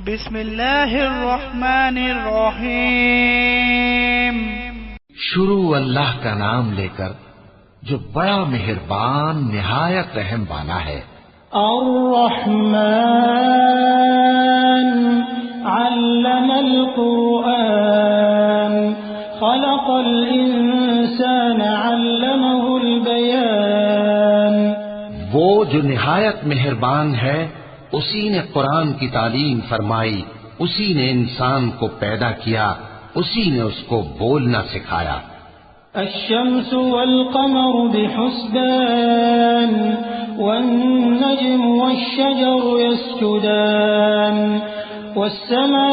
بسم اللہ الرحمن الرحیم۔ شروع اللہ کا نام لے کر جو بڑا مہربان نہایت رحم والا ہے۔ الرحمن علم القرآن خلق الانسان علمه البیان۔ وہ جو نہایت مہربان ہے اسی نے قرآن کی تعلیم فرمائی، اسی نے انسان کو پیدا کیا، اسی نے اس کو بولنا سکھایا۔ الشمس والقمر بحسبان والنجم والشجر يسجدان والسماء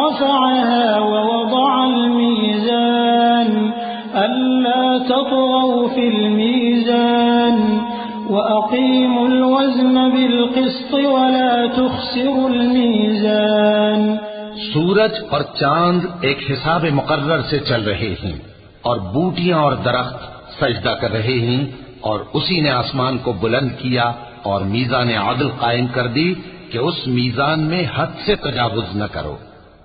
رفعها ووضع الميزان ألا تطغوا في الميزان وأقيموا الوزن بالقسط ولا تخسروا الميزان۔ سورج اور چاند ایک حساب مقرر سے چل رہے ہیں، اور بوٹیاں اور درخت سجدہ کر رہے ہیں، اور اسی نے آسمان کو بلند کیا اور میزان عدل قائم کر دی کہ اس میزان میں حد سے تجاوز نہ کرو،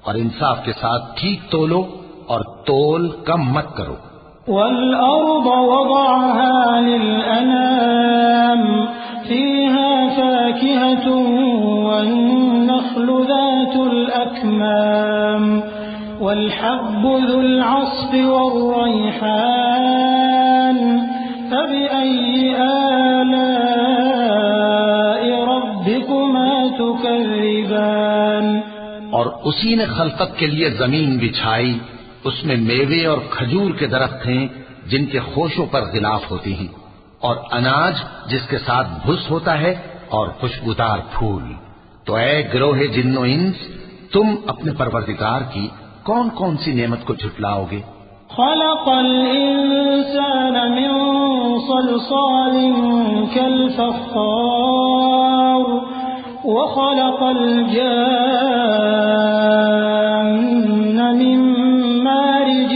اور انصاف کے ساتھ ٹھیک تولو اور تول کم مت کرو۔ والأرض وضعها للأنام فيها فاكهة والنخل ذات الأكمام والحب ذو العصف والريحان فبأي آلاء ربكما تكذبان۔ اور اسی نے خلقت کے لیے زمین بچھائی، اس میں میوے اور کھجور کے درخت ہیں جن کے خوشوں پر غلاف ہوتی ہیں، اور اناج جس کے ساتھ بھس ہوتا ہے، اور خوشبودار پھول۔ تو اے گروہ جن و انس، تم اپنے پروردگار کی کون کون سی نعمت کو جھٹلاؤ گے؟ خلق الانسان من صلصال كالفخار وخلق الجان من مارج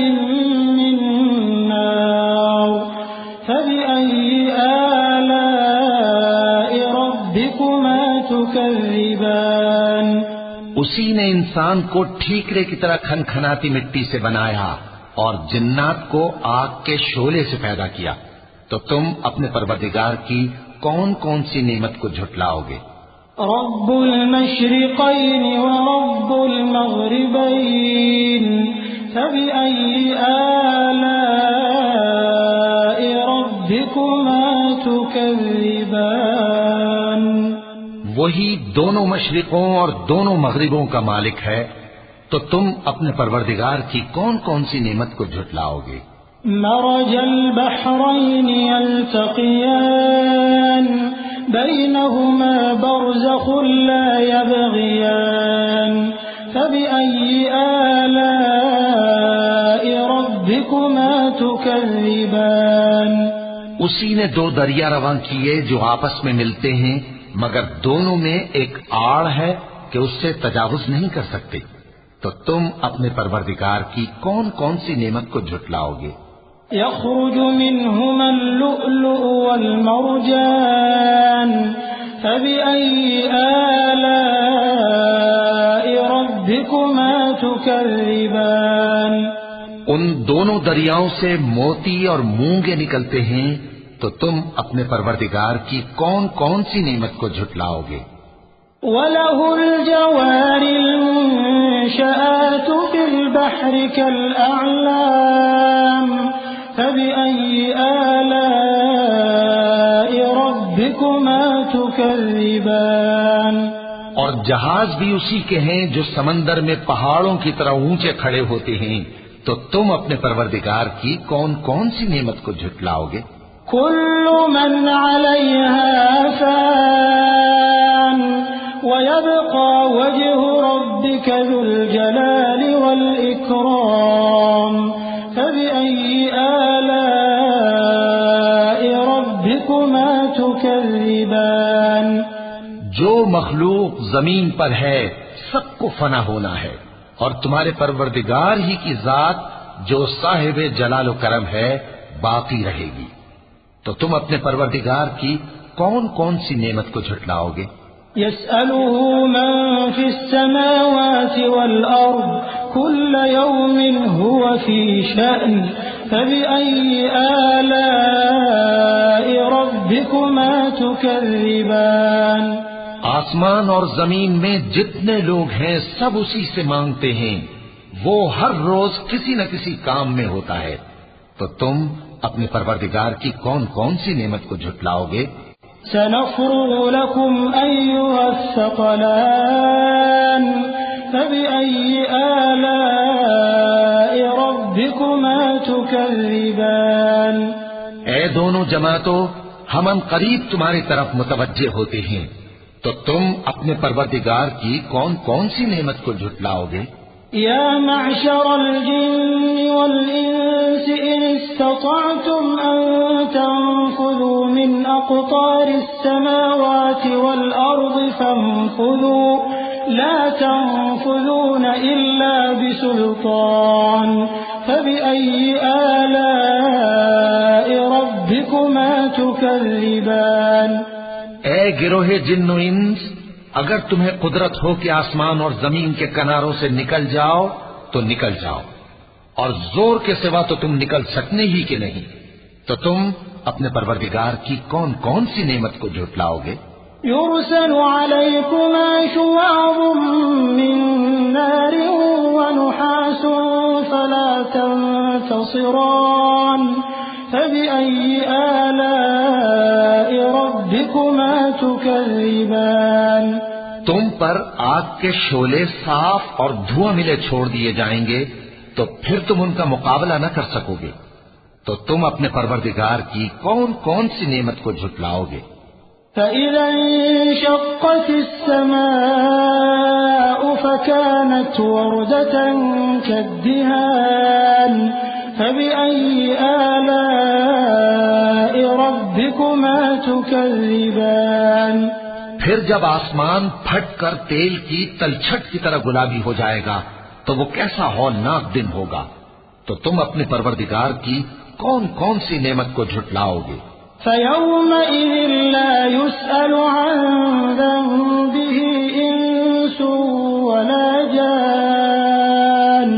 من نار فبأي آلاء ربكما تكذبان۔ اسی نے انسان کو ٹھیکرے کی طرح کھنکھناتی مٹی سے بنایا اور جنات کو آگ کے شعلے سے پیدا کیا، تو تم اپنے پروردگار کی کون کون سی نعمت کو جھٹلاؤ گے؟ رب المشرقين ورب المغربين فبأي آلاء ربكما تكذبان۔ وہی دونوں مشرقوں اور دونوں مغربوں کا مالک ہے، تو تم اپنے پروردگار کی کون کون سی نعمت کو جھٹلاؤ گے؟ مرج البحرين يلتقيان بينهما برزخ لا يبغيان فبأي آلاء ربكما تكذبان۔ اسی نے دو دریا رواں کیے جو آپس میں ملتے ہیں، مگر دونوں میں ایک آڑ ہے کہ اس سے تجاوز نہیں کر سکتے، تو تم اپنے پروردگار کی کون کون سی نعمت کو جھٹلاؤ گے؟ يخرج منهما اللؤلؤ والمرجان فبأي آلاء ربكما تكذبان۔ ان دونوں دریاؤں سے موتی اور مونگے نکلتے ہیں، تو تم اپنے پروردگار کی کون کون سی نعمت کو جھٹلاؤ گے؟ وَلَهُ الْجَوَارِ الْمُنشَآتُ فِي الْبَحْرِ كَالْأَعْلَامِ فَبِأَيِّ آلَاءِ رَبِّكُمَا تُكَذِّبَانِ۔ اور جہاز بھی اسی کے ہیں جو سمندر میں پہاڑوں کی طرح اونچے کھڑے ہوتے ہیں، تو تم اپنے پروردگار کی کون کون سی نعمت کو جھٹلاؤ گے؟ كل من عليها فان ويبقى وجه ربك ذو الجلال والإكرام فبأي آلاء ربكما تكذبان۔ جو مخلوق زمین پر ہے سب کو فنا ہونا ہے، اور تمہارے پروردگار ہی کی ذات جو صاحب جلال و کرم ہے باقی رہے گی، تو تم اپنے پروردگار کی کون کون سی نعمت کو جھٹلاؤ گے؟ يسأله من في السماوات والأرض كل يوم هو في شأن فبأي آلاء ربكما تكذبان آسمان اور زمین میں جتنے لوگ ہیں سب اسی سے مانگتے ہیں، وہ ہر روز کسی نہ کسی کام میں ہوتا ہے، تو تم اپنے پروردگار کی کون کون سی نعمت کو جھٹلاؤ گے؟ سنفرغ لكم أيها الثقلان فبأي آلاء ربكما تكذبان اے دونوں جماعتوں، ہم ان قریب تمہاری طرف متوجہ ہوتے ہیں، تو تم اپنے پروردگار کی کون کون سی نعمت کو جھٹلاؤ گے؟ يا معشر الجن والإنس إن استطعتم أن تنفذوا من أقطار السماوات والأرض فانفذوا لا تنفذون إلا بسلطان فبأي آلاء ربكما تكذبان اے گروہ جن و انس، اگر تمہیں قدرت ہو کہ آسمان اور زمین کے کناروں سے نکل جاؤ تو نکل جاؤ، اور زور کے سوا تو تم نکل سکنے ہی کہ نہیں، تو تم اپنے پروردگار کی کون کون سی نعمت کو جھٹلاؤ گے؟ يرسل عليكما شواظ من نار ونحاس فلا تنتصران فبأي آلاء ربكما تكذبان تم پر آگ کے شعلے صاف اور دھواں ملے چھوڑ دیے جائیں گے، تو پھر تم ان کا مقابلہ نہ کر سکو گے، تو تم اپنے پروردگار کی کون کون سی نعمت کو جھٹلاؤ گے؟ فإذا انشقت السماء فكانت وردة كالدهان فبأي آلاء ربكما تكذبان پھر جب آسمان پھٹ کر تیل کی تلچھٹ کی طرح گلابی ہو جائے گا تو وہ کیسا ہولناک دن ہوگا، تو تم اپنے پروردگار کی کون کون سی نعمت کو جھٹلاؤ گے؟ فيومئذ لا يسأل عن ذنبه إنس ولا جان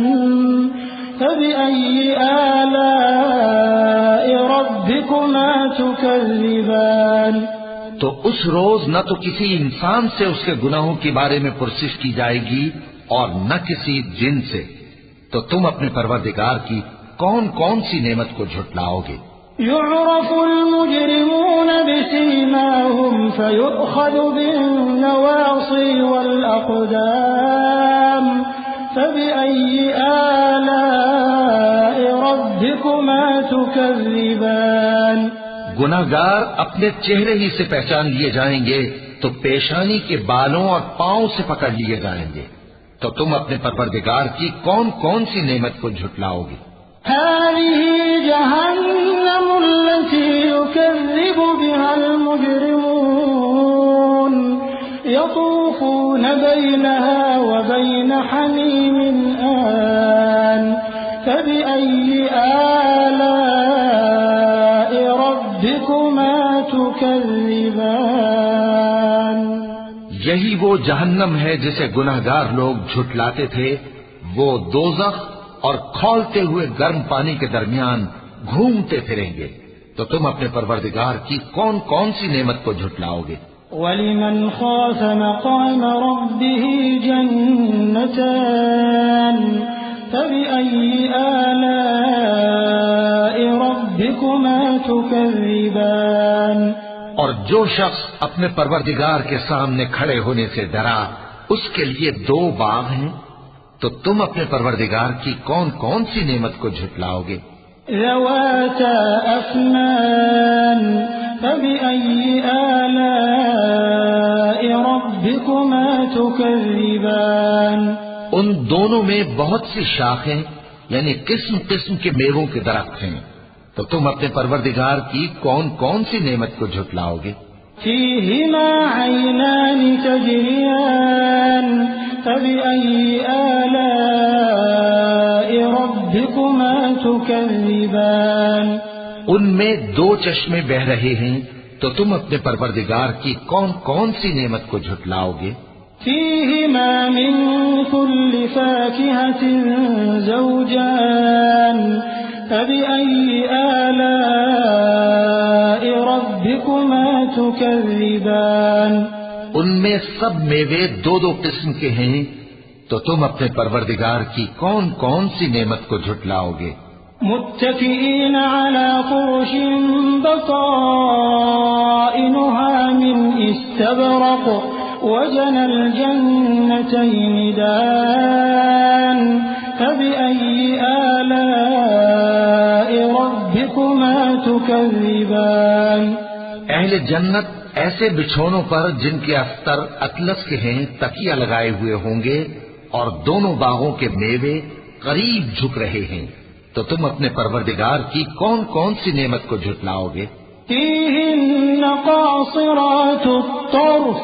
فبأي آلاء ربكما تكذبان تو اس روز نہ تو کسی انسان سے اس کے گناہوں کے بارے میں پرسش کی جائے گی اور نہ کسی جن سے، تو تم اپنے پروردگار کی کون کون سی نعمت کو جھٹلاؤ گے؟ يعرف المجرمون بسيماهم فيؤخذ بالنواصي والأقدام فبأي آلاء ربكما تكذبان گناہگار اپنے چہرے ہی سے پہچان لیے جائیں گے تو پیشانی کے بالوں اور پاؤں سے پکڑ لیے جائیں گے، تو تم اپنے پروردگار کی کون کون سی نعمت کو جھٹلاؤ گے؟ هذه جهنم التي يكذب بها المجرمون يطوفون بينها وبين حميم آن فبأي آلاء ربكما تكذبان یہی وہ جہنم ہے جسے گناہگار لوگ جھٹلاتے تھے، وہ دوزخ اور کھولتے ہوئے گرم پانی کے درمیان گھومتے پھریں گے، تو تم اپنے پروردگار کی کون کون سی نعمت کو جھٹلاؤ گے؟ وَلِمَنْ خَافَ مَقَامَ رَبِّهِ جَنَّتَانِ فَبِأَيِّ آلَاءِ رَبِّكُمَا تُكَذِّبَانِ اور جو شخص اپنے پروردگار کے سامنے کھڑے ہونے سے ڈرا، اس کے لیے دو باغ ہیں، تو تم اپنے پروردگار کی کون کون سی نعمت کو جھٹلاؤ گے؟ ذواتا افنان فبأي آلاء ربكما تكذبان ان دونوں میں بہت سی شاخیں یعنی قسم قسم کے میووں کے درخت ہیں، تو تم اپنے پروردگار کی کون کون سی نعمت کو جھٹلاؤ گے؟ فيهما عينان تجريان فبأي آلاء ربكما تكذبان ان میں دو چشمے بہ رہے ہیں، تو تم اپنے پروردگار کی کون کون سی نعمت کو جھٹلاؤ گے؟ فيهما من كل فاكهة زوجان فبأي آلاء ربكما تكذبان ان میں سب میوے دو دو قسم کے ہیں، تو تم اپنے پروردگار کی کون کون سی نعمت کو جھٹلاؤ گے؟ متكئين على فرش بطائنها من استبرق وجنى الجنتين دان فبأي آلاء ربكما تكذبان اہل جنت ایسے بچھونوں پر جن کے استر اطلس کے ہیں تکیہ لگائے ہوئے ہوں گے، اور دونوں باغوں کے میوے قریب جھک رہے ہیں، تو تم اپنے پروردگار کی کون کون سی نعمت کو جھٹلاؤ گے؟ فيهن قاصرات الطرف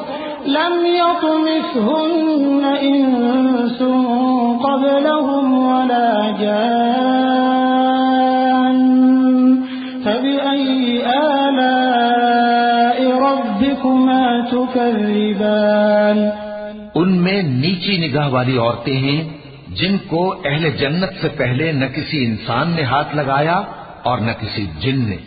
لم يطمثهن إنس قبلهم ولا جان فبأي آلاء ربكما تكذبان ان میں نیچی نگاہ والی عورتیں ہیں جن کو اہل جنت سے پہلے نہ کسی انسان نے ہاتھ لگایا اور نہ کسی جن نے،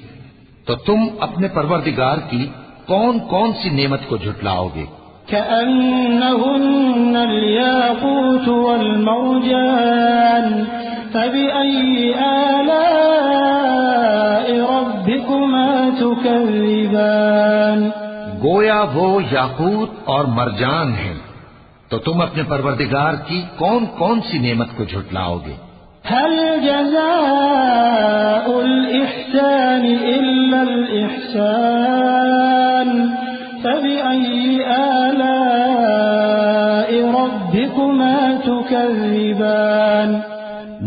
تو تم اپنے پروردگار کی کون کون سی نعمت کو جھٹلاؤ گے؟ كأنهن الياقوت والمرجان فبأي آلاء ربكما تكذبان گویا وہ یاقوت اور مرجان ہیں، تو تم اپنے پروردگار کی کون کون سی نعمت کو جھٹلاؤ گے؟ هل جزاء الإحسان إلا الإحسان فبأي آلاء ربكما تكذبان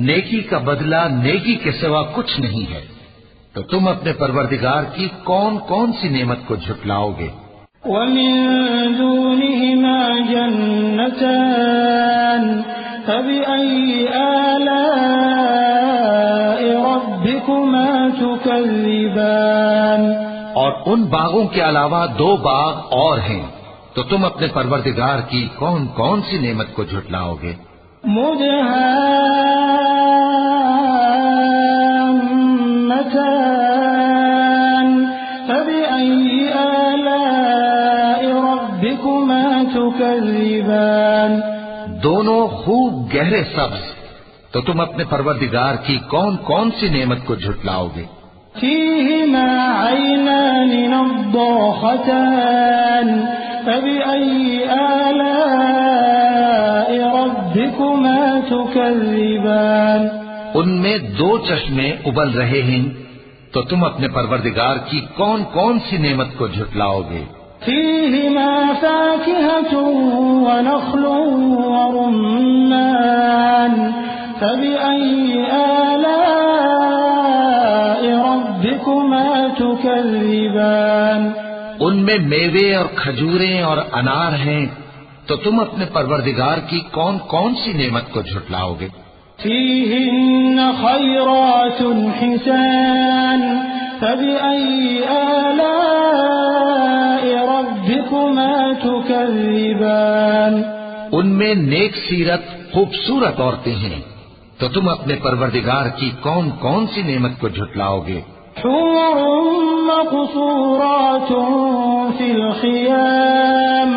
نیکی کا بدلہ نیکی کے سوا کچھ نہیں ہے، تو تم اپنے پروردگار کی کون کون سی نعمت کو جھٹلاؤ گے؟ ومن دونهما جنتان فبأي آلاء ربكما تكذبان اور ان باغوں کے علاوہ دو باغ اور ہیں، تو تم اپنے پروردگار کی کون کون سی نعمت کو جھٹلاؤ گے؟ مدهامتان فبأي آلاء ربكما تكذبان دونوں خوب گہرے سبز، تو تم اپنے پروردگار کی کون کون سی نعمت کو جھٹلاؤ گے؟ فيهما عينان نضاختان فبأي آلاء ربكما تكذبان ان میں دو چشمے ابل رہے ہیں، تو تم اپنے پروردگار کی کون کون سی نعمت کو جھٹلاؤ گے؟ فيهما فاكهة ونخل ورمان فبأي آلاء ربكما تكذبان ان میں میوے اور کھجوریں اور انار ہیں، تو تم اپنے پروردگار کی کون کون سی نعمت کو جھٹلاؤ گے؟ فيهن خيرات حسان فبأي آلاء ربكما تكذبان ان میں نیک سیرت خوبصورت عورتیں ہیں، تو تم اپنے پروردگار کی کون کون سی نعمت کو جھٹلاؤ گے؟ حور مقصورات في الخيام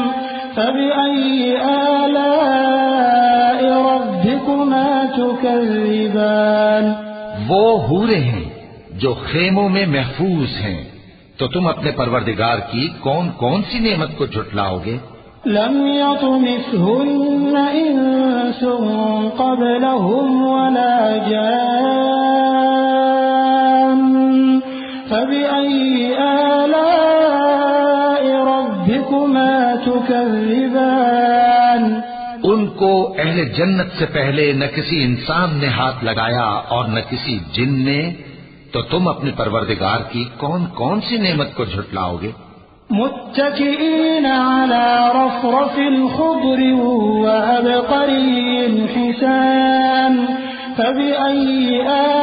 فبأي آلاء ربكما تكذبان وہ حوریں ہیں جو خیموں میں محفوظ ہیں، تو تم اپنے پروردگار کی کون کون سی نعمت کو جھٹلاؤ گے؟ لم يطمثهن إنس قبلهم ولا جان فبأي آلاء ربكما تكذبان ان کو اہل جنت سے پہلے نہ کسی انسان نے ہاتھ لگایا اور نہ کسی جن نے، تو تم اپنے پروردگار کی کون کون سی نعمت کو جھٹلاؤ گے؟ متكئين على رفرف خضر وعبقري حسان فبأي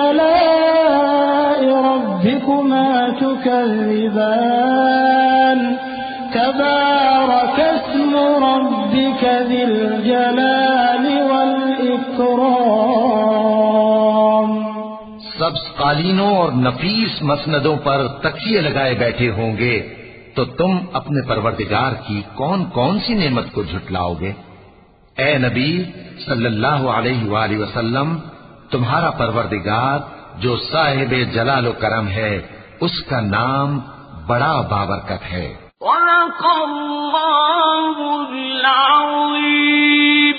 آلاء ربكما تكذبان تبارك اسم ربك ذي الجلال والإكرام. سبز قالینوں اور نفیس مسندوں پر تکیے لگائے بیٹھے ہوں گے تو تم اپنے پروردگار کی کون کون سی نعمت کو جھٹلاؤ گے؟ اے نبی صلی اللہ علیہ وآلہ وسلم، تمہارا پروردگار جو صاحب جلال و کرم ہے، اس کا نام بڑا بابرکت ہے. صدق اللہ العظیم.